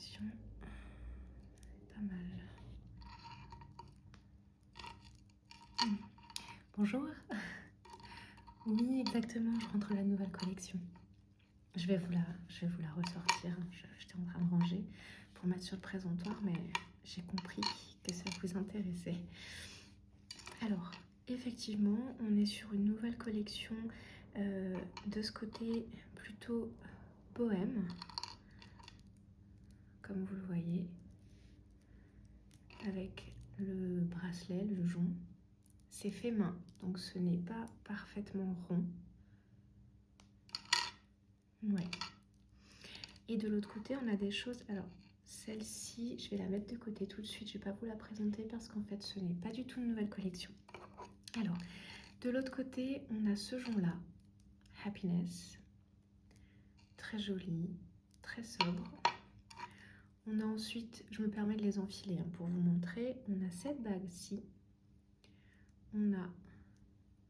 collection. Pas mal. Bonjour. Oui, exactement, je rentre la nouvelle collection. Je vais vous la ressortir. J'étais en train de ranger pour mettre sur le présentoir, mais j'ai compris que ça vous intéressait. Alors, effectivement, on est sur une nouvelle collection de ce côté plutôt bohème, comme vous le voyez, avec le bracelet, le jonc. C'est fait main, donc ce n'est pas parfaitement rond. Ouais. Et de l'autre côté, on a des choses... Alors, celle-ci, je vais la mettre de côté tout de suite. Je ne vais pas vous la présenter parce qu'en fait, ce n'est pas du tout une nouvelle collection. Alors, de l'autre côté, on a ce jonc-là. Happiness. Très joli, très sobre. On a ensuite, je me permets de les enfiler pour vous montrer. On a cette bague-ci. On a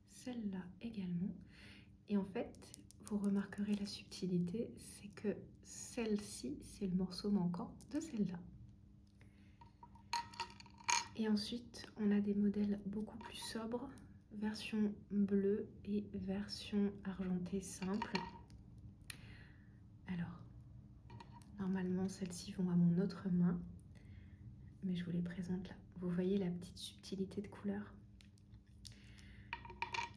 celle-là également. Et en fait, vous remarquerez la subtilité, c'est que celle-ci, c'est le morceau manquant de celle-là. Et ensuite, on a des modèles beaucoup plus sobres, version bleue et version argentée simple. Alors, normalement, celles-ci vont à mon autre main, mais je vous les présente là. Vous voyez la petite subtilité de couleur.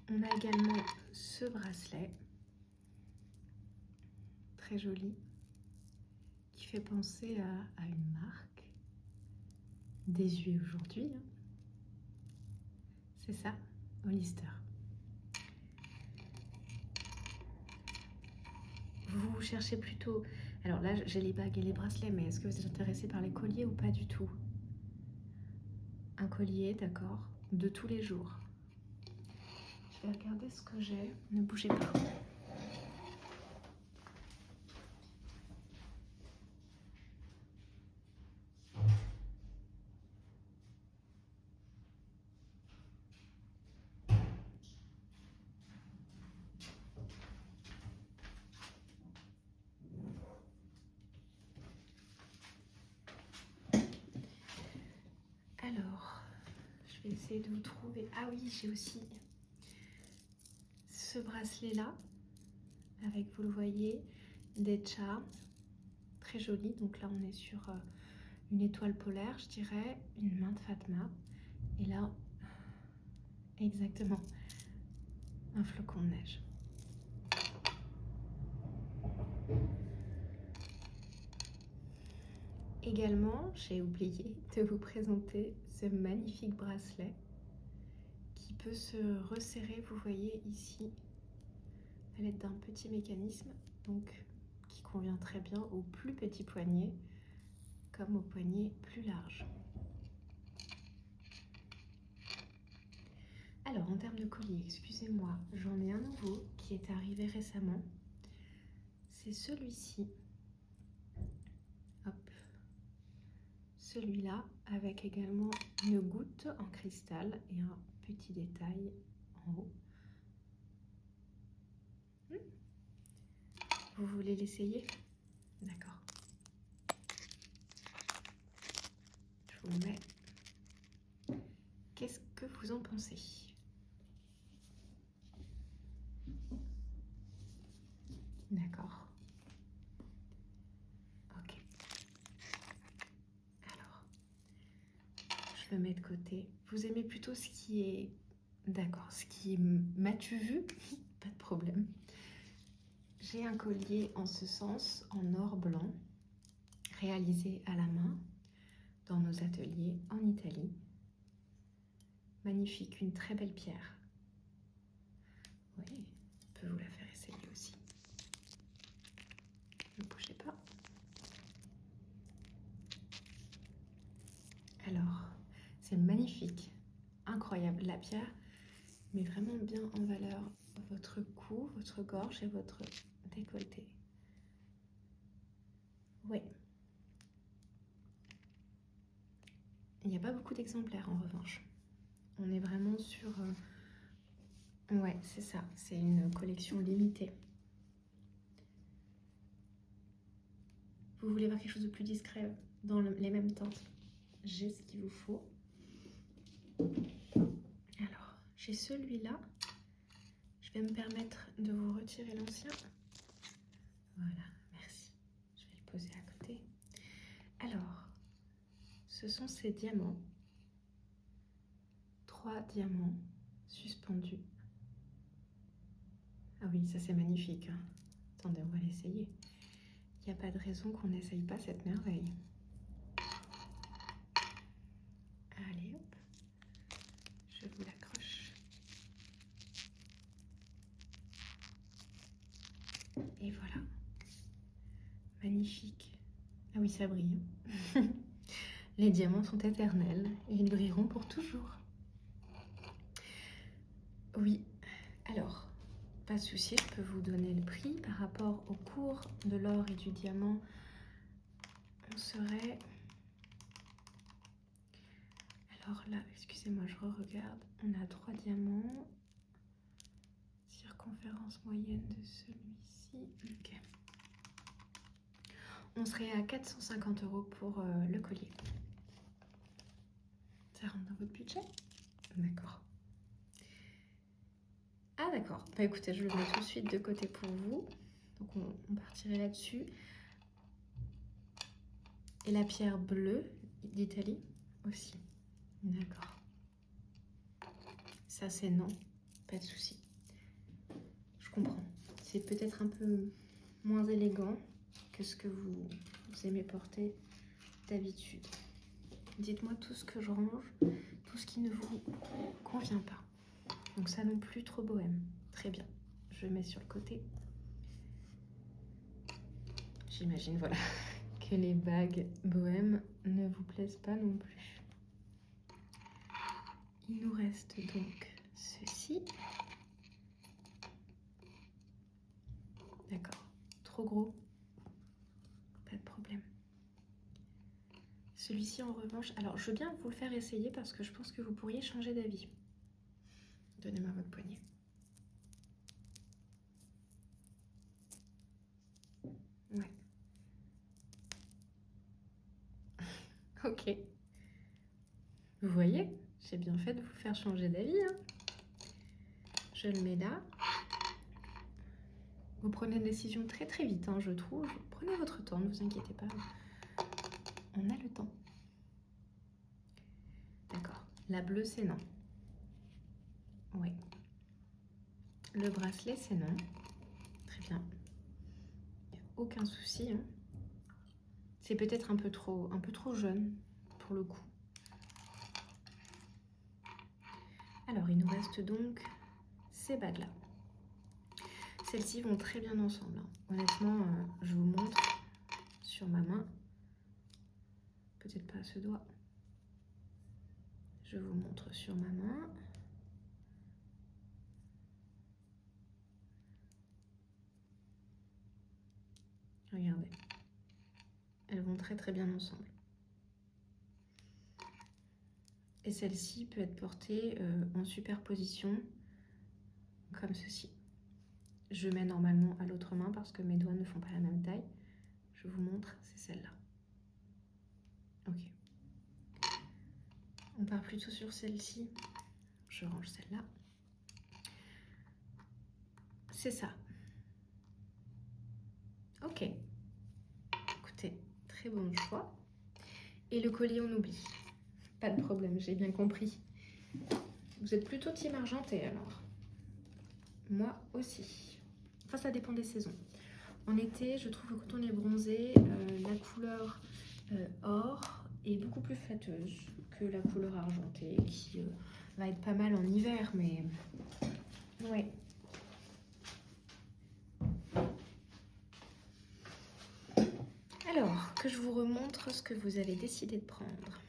On a également ce bracelet, très joli, qui fait penser à une marque. Désuet aujourd'hui, hein. C'est ça, Hollister. Vous cherchez plutôt... Alors là, j'ai les bagues et les bracelets, mais est-ce que vous êtes intéressé par les colliers ou pas du tout? Un collier, d'accord, de tous les jours. Je vais regarder ce que j'ai. Ne bougez pas. Alors, je vais essayer de vous trouver... Ah oui, j'ai aussi ce bracelet-là, avec, vous le voyez, des charms. Très joli. Donc là, on est sur une étoile polaire, je dirais, une main de Fatma. Et là, exactement, un flocon de neige. Également, j'ai oublié de vous présenter ce magnifique bracelet qui peut se resserrer, vous voyez ici, à l'aide d'un petit mécanisme, donc qui convient très bien aux plus petits poignets comme aux poignets plus larges. Alors, en termes de collier, excusez-moi, j'en ai un nouveau qui est arrivé récemment. C'est celui-ci. Hop. Celui-là, avec également une goutte en cristal et un petit détail en haut. Vous voulez l'essayer? D'accord. Je vous le mets. Qu'est-ce que vous en pensez? D'accord. Ok. Alors, je le mets de côté. Vous aimez plutôt ce qui est... D'accord, ce qui est... M'as-tu vu? Pas de problème. J'ai un collier en ce sens, en or blanc, réalisé à la main dans nos ateliers en Italie. Magnifique, une très belle pierre. Oui, je peux vous la faire essayer aussi. Ne bougez pas. Alors, c'est magnifique, incroyable. La pierre met vraiment bien en valeur votre cou, votre gorge et votre décolleté. Oui. Il n'y a pas beaucoup d'exemplaires en revanche. On est vraiment sur... Ouais, c'est ça. C'est une collection limitée. Vous voulez voir quelque chose de plus discret dans les mêmes teintes? J'ai ce qu'il vous faut. Alors, j'ai celui-là. Je vais me permettre de vous retirer l'ancien. Voilà, merci. Je vais le poser à côté. Alors, ce sont ces diamants. 3 diamants suspendus. Ah oui, ça c'est magnifique. Attendez, on va l'essayer. Il n'y a pas de raison qu'on n'essaye pas cette merveille. Allez, hop. Je vous l'accroche. Et voilà. Magnifique. Ah oui, ça brille. Les diamants sont éternels et ils brilleront pour toujours. Oui, alors, pas de souci, je peux vous donner le prix. Par rapport au cours de l'or et du diamant, on serait... Alors là, excusez-moi, je re-regarde. On a 3 diamants. Circonférence moyenne de celui-ci. Ok. On serait à 450 € pour le collier. Ça rentre dans votre budget? D'accord. Ah d'accord. Bah écoutez, je le mets tout de suite de côté pour vous. Donc on partirait là-dessus. Et la pierre bleue d'Italie aussi. D'accord. Ça c'est non, pas de souci. Je comprends. C'est peut-être un peu moins élégant que ce que vous aimez porter d'habitude. Dites-moi tout ce que je range, tout ce qui ne vous convient pas. Donc ça non plus trop bohème. Très bien. Je mets sur le côté. J'imagine, voilà, que les bagues bohème ne vous plaisent pas non plus. Il nous reste donc ceci. D'accord. Trop gros? Pas de problème. Celui-ci en revanche, alors je veux bien vous le faire essayer parce que je pense que vous pourriez changer d'avis. Donnez-moi votre poignet. Ouais. Ok. Vous voyez, j'ai bien fait de vous faire changer d'avis. Hein. Je le mets là. Vous prenez une décision très très vite, hein, je trouve. Prenez votre temps, ne vous inquiétez pas. On a le temps. D'accord. La bleue, c'est non. Oui. Le bracelet, c'est non. Très bien. Il n'y a aucun souci. Hein. C'est peut-être un peu trop jeune pour le coup. Alors, il nous reste donc ces bagues-là. Celles-ci vont très bien ensemble. Hein. Honnêtement, je vous montre sur ma main. Peut-être pas à ce doigt. Je vous montre sur ma main. Regardez. Elles vont très très bien ensemble. Et celle-ci peut être portée en superposition, comme ceci. Je mets normalement à l'autre main parce que mes doigts ne font pas la même taille. Je vous montre, c'est celle-là. Ok. On part plutôt sur celle-ci. Je range celle-là. C'est ça. Ok. Écoutez, très bon choix. Et le collier, on oublie. Pas de problème, j'ai bien compris. Vous êtes plutôt team argenté alors? Moi aussi. Enfin, ça dépend des saisons. En été, je trouve que quand on est bronzé, la couleur or est beaucoup plus flatteuse que la couleur argentée, qui va être pas mal en hiver, mais ouais. Alors, que je vous remontre ce que vous avez décidé de prendre.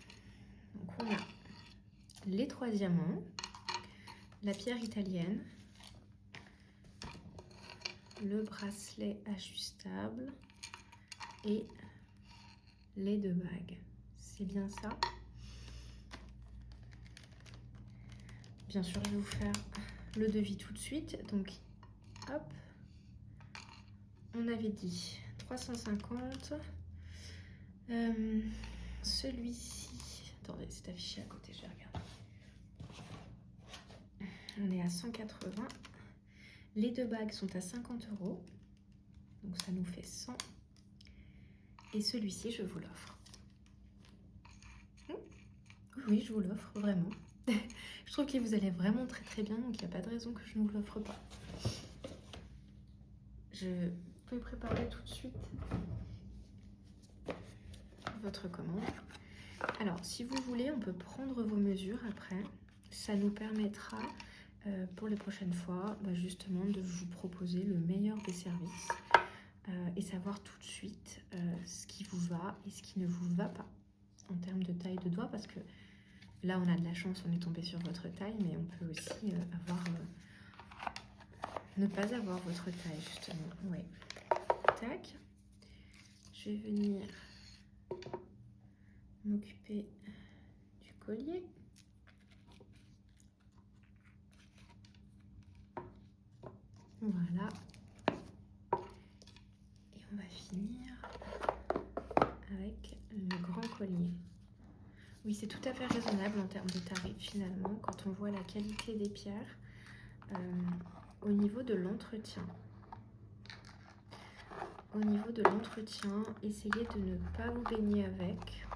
Donc, on a les 3 diamants, la pierre italienne, le bracelet ajustable et les 2 bagues. C'est bien ça. Bien sûr, je vais vous faire le devis tout de suite. Donc, hop, on avait dit 350 Celui-ci, attendez, c'est affiché à côté, je vais regarder. On est à 180. Les 2 bagues sont à 50 €. Donc ça nous fait 100. Et celui-ci, je vous l'offre. Oui, je vous l'offre, vraiment. Je trouve qu'il vous allait vraiment très très bien, donc il n'y a pas de raison que je ne vous l'offre pas. Je peux préparer tout de suite votre commande. Alors, si vous voulez, on peut prendre vos mesures après. Ça nous permettra, pour les prochaines fois, justement, de vous proposer le meilleur des services et savoir tout de suite ce qui vous va et ce qui ne vous va pas en termes de taille de doigt, parce que là, on a de la chance, on est tombé sur votre taille, mais on peut aussi ne pas avoir votre taille, justement. Ouais. Tac. Je vais venir m'occuper du collier. Voilà. Et on va finir avec le grand collier. Oui, c'est tout à fait raisonnable en termes de tarifs finalement, quand on voit la qualité des pierres au niveau de l'entretien. Au niveau de l'entretien, essayez de ne pas vous baigner avec.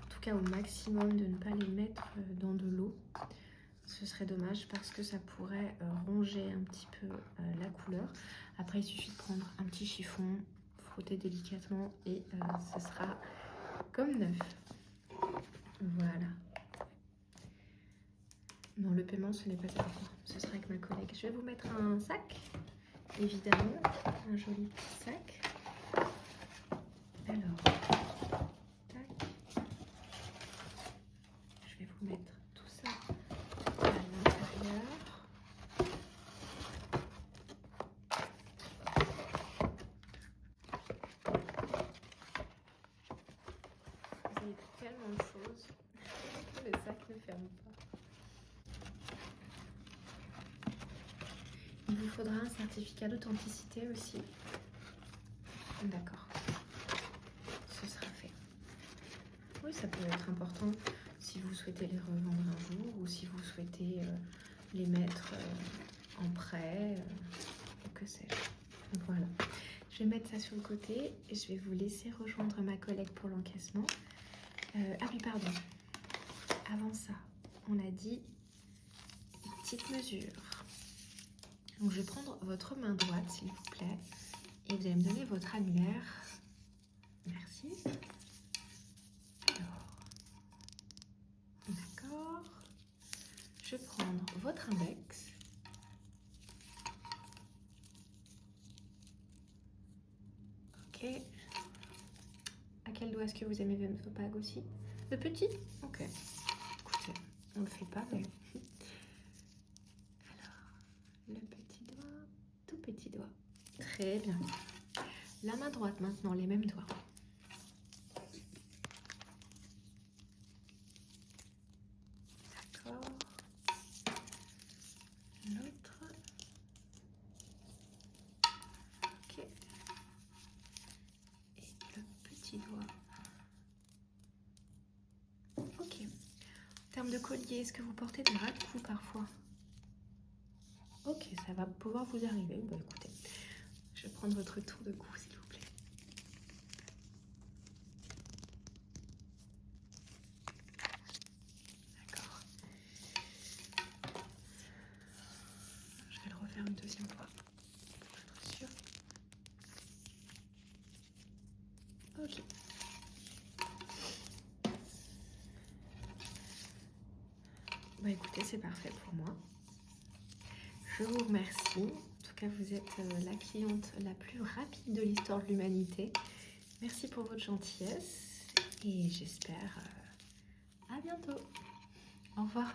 En tout cas, au maximum, de ne pas les mettre dans de l'eau. Ce serait dommage parce que ça pourrait ronger un petit peu la couleur. Après, il suffit de prendre un petit chiffon, frotter délicatement et ce sera comme neuf. Voilà. Non, le paiement, ce n'est pas avec moi. Ce sera avec ma collègue. Je vais vous mettre un sac, évidemment. Un joli petit sac. Alors, tac. Je vais vous mettre tout ça à l'intérieur. Vous avez tellement de choses. Le sac ne ferme pas. Il vous faudra un certificat d'authenticité aussi. D'accord. Ce sera fait. Oui, ça peut être important si vous souhaitez les revendre un jour ou si vous souhaitez les mettre en prêt, que sais-je. Voilà. Je vais mettre ça sur le côté et je vais vous laisser rejoindre ma collègue pour l'encaissement. Ah oui, pardon. Avant ça, on a dit une petite mesure. Donc, je vais prendre votre main droite, s'il vous plaît, et vous allez me donner votre annulaire. Merci. Alors, d'accord. Je vais prendre votre index. Ok. À quel doigt est-ce que vous aimez votre bague aussi? Le petit? Ok. Écoutez, on le fait pas, mais... Alors, le petit doigt, tout petit doigt. Très bien. La main droite maintenant, les mêmes doigts. D'accord. L'autre. Ok. Et le petit doigt. Ok. En termes de collier, est-ce que vous portez des ras de cou parfois? Ok, ça va pouvoir vous arriver. Bon, écoutez, je vais prendre votre tour de cou, s'il vous plaît. D'accord. Je vais le refaire une deuxième fois pour être sûre. Ok. Bah écoutez, c'est parfait pour moi. Je vous remercie. En tout cas, vous êtes la cliente la plus rapide de l'histoire de l'humanité. Merci pour votre gentillesse et j'espère à bientôt. Au revoir.